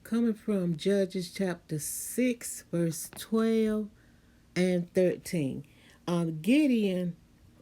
Coming from Judges chapter 6, verse 12 and 13. Gideon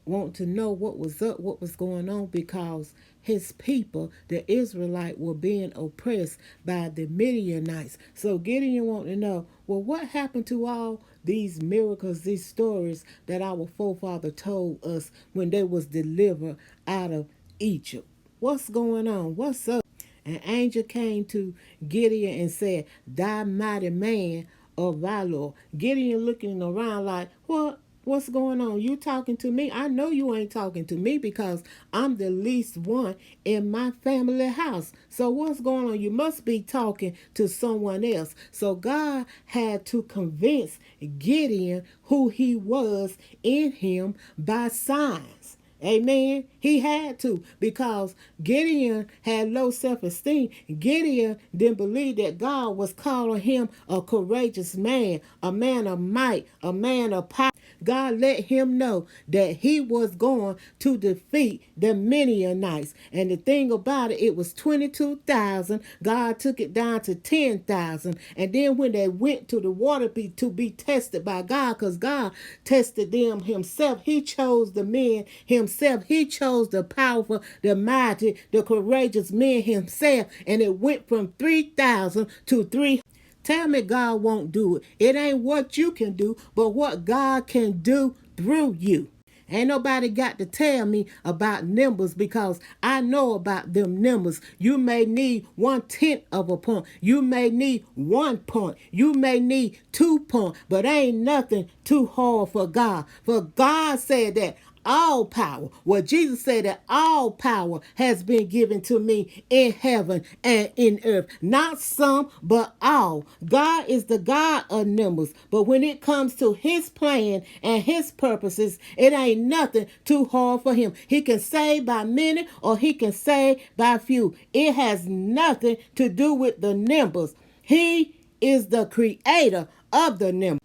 want to know what was up, what was going on, because his people, the Israelite, were being oppressed by the Midianites. So Gideon want to know, well, what happened to all these miracles, these stories that our forefather told us when they was delivered out of Egypt? What's going on? What's up? An angel came to Gideon and said, "Thy mighty man of valor." Gideon looking around like, what? What's going on? You talking to me? I know you ain't talking to me because I'm the least one in my family house. So what's going on? You must be talking to someone else. So God had to convince Gideon who he was in him by signs. Amen. He had to, because Gideon had low self-esteem. Gideon didn't believe that God was calling him a courageous man, a man of might, a man of power. God let him know that he was going to defeat the Midianites. And the thing about it, it was 22,000. God took it down to 10,000. And then when they went to the water to be tested by God, because God tested them himself, he chose the men himself. He chose the powerful, the mighty, the courageous men himself. And it went from 3,000 to 300. Tell me God won't do it. It ain't what you can do, but what God can do through you. Ain't nobody got to tell me about numbers, because I know about them numbers. You may need 1/10 of a point. You may need 1 point. You may need 2 points, but ain't nothing too hard for God. For God said that all power. Well, Jesus said that all power has been given to me in heaven and in earth. Not some, but all. God is the God of numbers. But when it comes to his plan and his purposes, it ain't nothing too hard for him. He can save by many or he can save by few. It has nothing to do with the numbers. He is the creator of the numbers.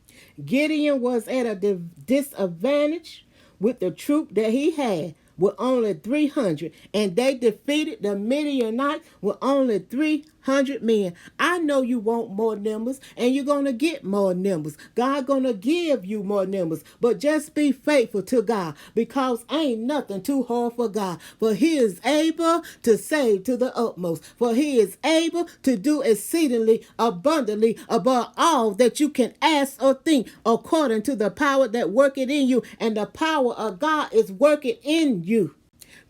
Gideon was at a disadvantage with the troop that he had with only 300, and they defeated the Midianites with only 300 men. I know you want more numbers, and you're going to get more numbers. God going to give you more numbers, but just be faithful to God, because ain't nothing too hard for God. For he is able to save to the utmost, for he is able to do exceedingly abundantly above all that you can ask or think, according to the power that worketh in you. And the power of God is working in you.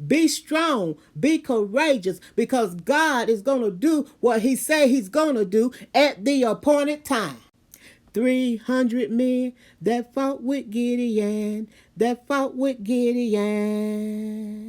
Be strong, be courageous, because God is going to do what he say he's going to do at the appointed time. 300 men that fought with Gideon, that fought with Gideon.